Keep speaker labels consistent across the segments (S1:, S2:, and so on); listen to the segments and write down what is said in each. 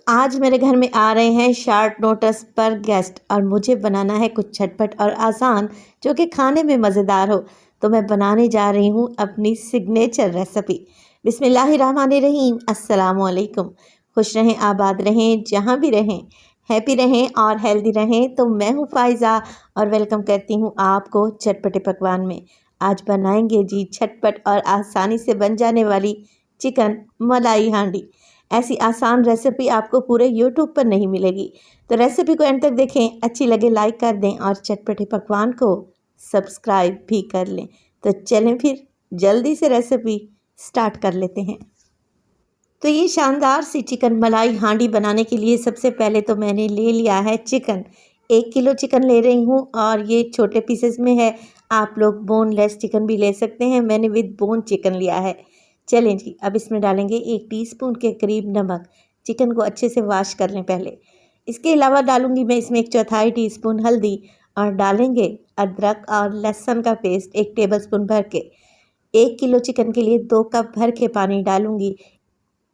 S1: आज मेरे घर में आ रहे हैं शॉर्ट नोटिस पर गेस्ट और मुझे बनाना है कुछ झटपट और आसान जो कि खाने में मज़ेदार हो। तो मैं बनाने जा रही हूँ अपनी सिग्नेचर रेसिपी। बिस्मिल्लाहिर्रहमानिर्रहीम। अस्सलाम वालेकुम। खुश रहें, आबाद रहें, जहाँ भी रहें, हैप्पी रहें और हेल्दी रहें। तो मैं हूँ फ़ाइज़ा और वेलकम करती हूँ आपको चटपटे पकवान में। आज बनाएंगे जी झटपट और आसानी से बन जाने वाली चिकन मलाई हांडी। ऐसी आसान रेसिपी आपको पूरे यूट्यूब पर नहीं मिलेगी। तो रेसिपी को एंड तक देखें, अच्छी लगे लाइक कर दें और चटपटे पकवान को सब्सक्राइब भी कर लें। तो चलें फिर जल्दी से रेसिपी स्टार्ट कर लेते हैं। तो ये शानदार सी चिकन मलाई हांडी बनाने के लिए सबसे पहले तो मैंने ले लिया है चिकन। 1 किलो चिकन ले रही हूँ और ये छोटे पीसेस में है। आप लोग बोनलेस चिकन भी ले सकते हैं, मैंने विद बोन चिकन लिया है। चलें जी, अब इसमें डालेंगे 1 टीस्पून के करीब नमक। चिकन को अच्छे से वॉश कर लें पहले। इसके अलावा डालूंगी मैं इसमें 1/4 टीस्पून हल्दी और डालेंगे अदरक और लहसुन का पेस्ट 1 टेबलस्पून भर के। 1 किलो चिकन के लिए 2 कप भर के पानी डालूंगी।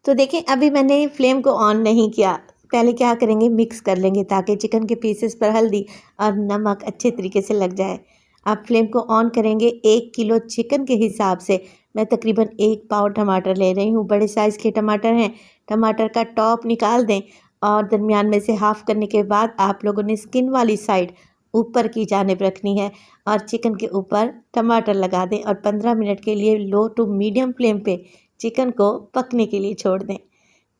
S1: तो देखें, अभी मैंने फ्लेम को ऑन नहीं किया। पहले क्या करेंगे, मिक्स कर लेंगे ताकि चिकन के पीसेस पर हल्दी और नमक अच्छे तरीके से लग जाए। आप फ्लेम को ऑन करेंगे। 1 किलो चिकन के हिसाब से मैं तकरीबन 1 पाव टमाटर ले रही हूँ। बड़े साइज़ के टमाटर हैं। टमाटर का टॉप निकाल दें और दरमियान में से हाफ़ करने के बाद आप लोगों ने स्किन वाली साइड ऊपर की जानिब रखनी है और चिकन के ऊपर टमाटर लगा दें और 15 मिनट के लिए लो टू मीडियम फ्लेम पे चिकन को पकने के लिए छोड़ दें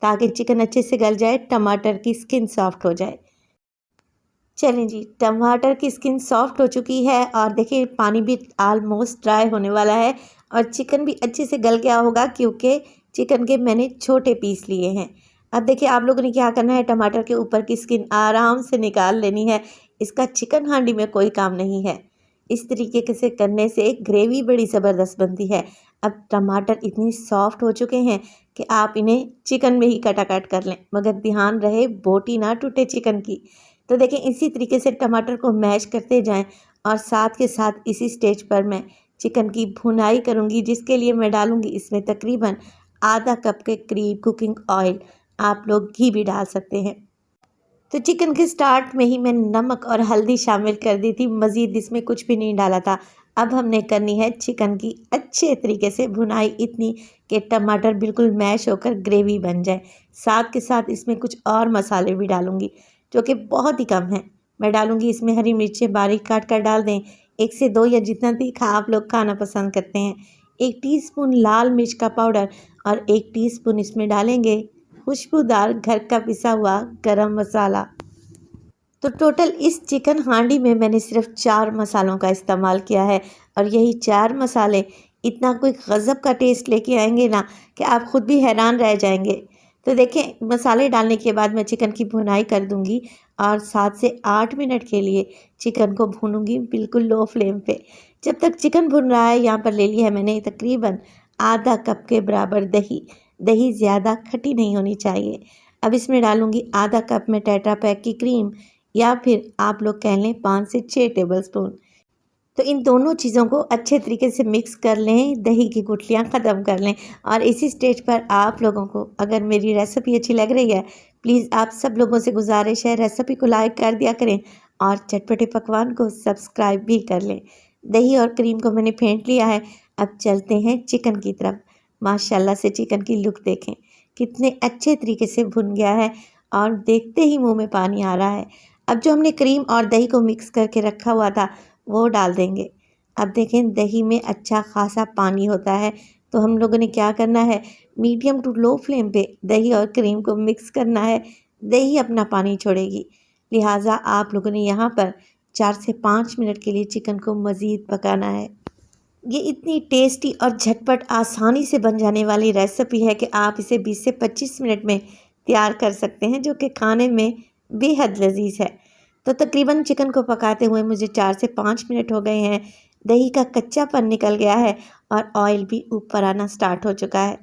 S1: ताकि चिकन अच्छे से गल जाए, टमाटर की स्किन सॉफ्ट हो जाए। चलें जी, टमाटर की स्किन सॉफ्ट हो चुकी है और देखिए पानी भी आलमोस्ट ड्राई होने वाला है और चिकन भी अच्छे से गल गया होगा क्योंकि चिकन के मैंने छोटे पीस लिए हैं। अब देखिए आप लोगों ने क्या करना है, टमाटर के ऊपर की स्किन आराम से निकाल लेनी है। इसका चिकन हांडी में कोई काम नहीं है। इस तरीके से करने से ग्रेवी बड़ी ज़बरदस्त बनती है। अब टमाटर इतनी सॉफ्ट हो चुके हैं कि आप इन्हें चिकन में ही कटाकट कर लें, मगर ध्यान रहे बोटी ना टूटे चिकन की। तो देखें, इसी तरीके से टमाटर को मैश करते जाएं और साथ के साथ इसी स्टेज पर मैं चिकन की भुनाई करूंगी, जिसके लिए मैं डालूंगी इसमें तकरीबन आधा कप के करीब कुकिंग ऑयल। आप लोग घी भी डाल सकते हैं। तो चिकन के स्टार्ट में ही मैंने नमक और हल्दी शामिल कर दी थी, मज़ीद इसमें कुछ भी नहीं डाला था। अब हमने करनी है चिकन की अच्छे तरीके से भुनाई, इतनी कि टमाटर बिल्कुल मैश होकर ग्रेवी बन जाए। साथ के साथ इसमें कुछ और मसाले भी डालूंगी जो कि बहुत ही कम है। मैं डालूंगी इसमें हरी मिर्चें बारीक काट कर डाल दें, 1 से 2 या जितना तीखा आप लोग खाना पसंद करते हैं। 1 टीस्पून लाल मिर्च का पाउडर और 1 टीस्पून इसमें डालेंगे खुशबूदार घर का पिसा हुआ गरम मसाला। तो टोटल इस चिकन हांडी में मैंने सिर्फ 4 मसालों का इस्तेमाल किया है और यही 4 मसाले इतना कोई गज़ब का टेस्ट लेके आएंगे ना कि आप ख़ुद भी हैरान रह जाएंगे। तो देखें, मसाले डालने के बाद मैं चिकन की भुनाई कर दूंगी और 7 से 8 मिनट के लिए चिकन को भूनूंगी बिल्कुल लो फ्लेम पे। जब तक चिकन भुन रहा है, यहाँ पर ले लिया है मैंने तकरीबन आधा कप के बराबर दही। दही ज़्यादा खट्टी नहीं होनी चाहिए। अब इसमें डालूंगी आधा कप में टेट्रा पैक की क्रीम या फिर आप लोग कह लें 5 से 6 टेबलस्पून। तो इन दोनों चीज़ों को अच्छे तरीके से मिक्स कर लें, दही की गुठलियाँ ख़त्म कर लें। और इसी स्टेज पर आप लोगों को अगर मेरी रेसिपी अच्छी लग रही है, प्लीज़ आप सब लोगों से गुजारिश है रेसिपी को लाइक कर दिया करें और चटपटे पकवान को सब्सक्राइब भी कर लें। दही और क्रीम को मैंने फेंट लिया है। अब चलते हैं चिकन की तरफ। माशाल्लाह से चिकन की लुक देखें, कितने अच्छे तरीके से भुन गया है और देखते ही मुंह में पानी आ रहा है। अब जो हमने क्रीम और दही को मिक्स करके रखा हुआ था वो डाल देंगे। अब देखें, दही में अच्छा खासा पानी होता है, तो हम लोगों ने क्या करना है, मीडियम टू लो फ्लेम पे दही और क्रीम को मिक्स करना है। दही अपना पानी छोड़ेगी, लिहाजा आप लोगों ने यहाँ पर 4 से 5 मिनट के लिए चिकन को मज़ीद पकाना है। ये इतनी टेस्टी और झटपट आसानी से बन जाने वाली रेसिपी है कि आप इसे 20 से 25 मिनट में तैयार कर सकते हैं, जो कि खाने में बेहद लजीज है। तो तकरीबन चिकन को पकाते हुए मुझे 4 से 5 मिनट हो गए हैं। दही का कच्चापन निकल गया है और ऑयल भी ऊपर आना स्टार्ट हो चुका है।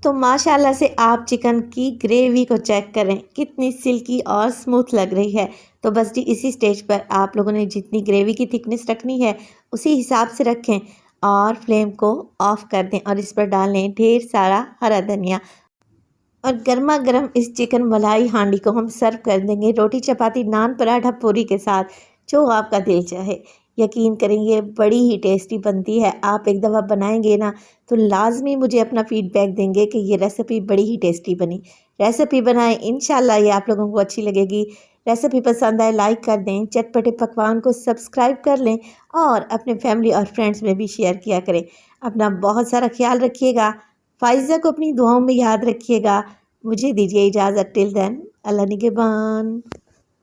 S1: तो माशाल्लाह से आप चिकन की ग्रेवी को चेक करें, कितनी सिल्की और स्मूथ लग रही है। तो बस जी इसी स्टेज पर आप लोगों ने जितनी ग्रेवी की थिकनेस रखनी है उसी हिसाब से रखें और फ्लेम को ऑफ़ कर दें और इस पर डाल लें ढेर सारा हरा धनिया और गर्मा गर्म इस चिकन मलाई हांडी को हम सर्व कर देंगे रोटी चपाती नान पराठा पूरी के साथ, जो आपका दिल चाहे। यकीन करेंगे बड़ी ही टेस्टी बनती है। आप एक दफ़ा बनाएंगे ना तो लाजमी मुझे अपना फीडबैक देंगे कि ये रेसिपी बड़ी ही टेस्टी बनी। रेसिपी बनाएं, इंशाल्लाह ये आप लोगों को अच्छी लगेगी। रेसिपी पसंद आए लाइक कर दें, चटपटे पकवान को सब्सक्राइब कर लें और अपने फैमिली और फ्रेंड्स में भी शेयर किया करें। अपना बहुत सारा ख्याल रखिएगा। फ़ाइज़ा को अपनी दुआओं में याद रखिएगा। मुझे दीजिए इजाज़त। टिल देन, अल्लाह निगहबान।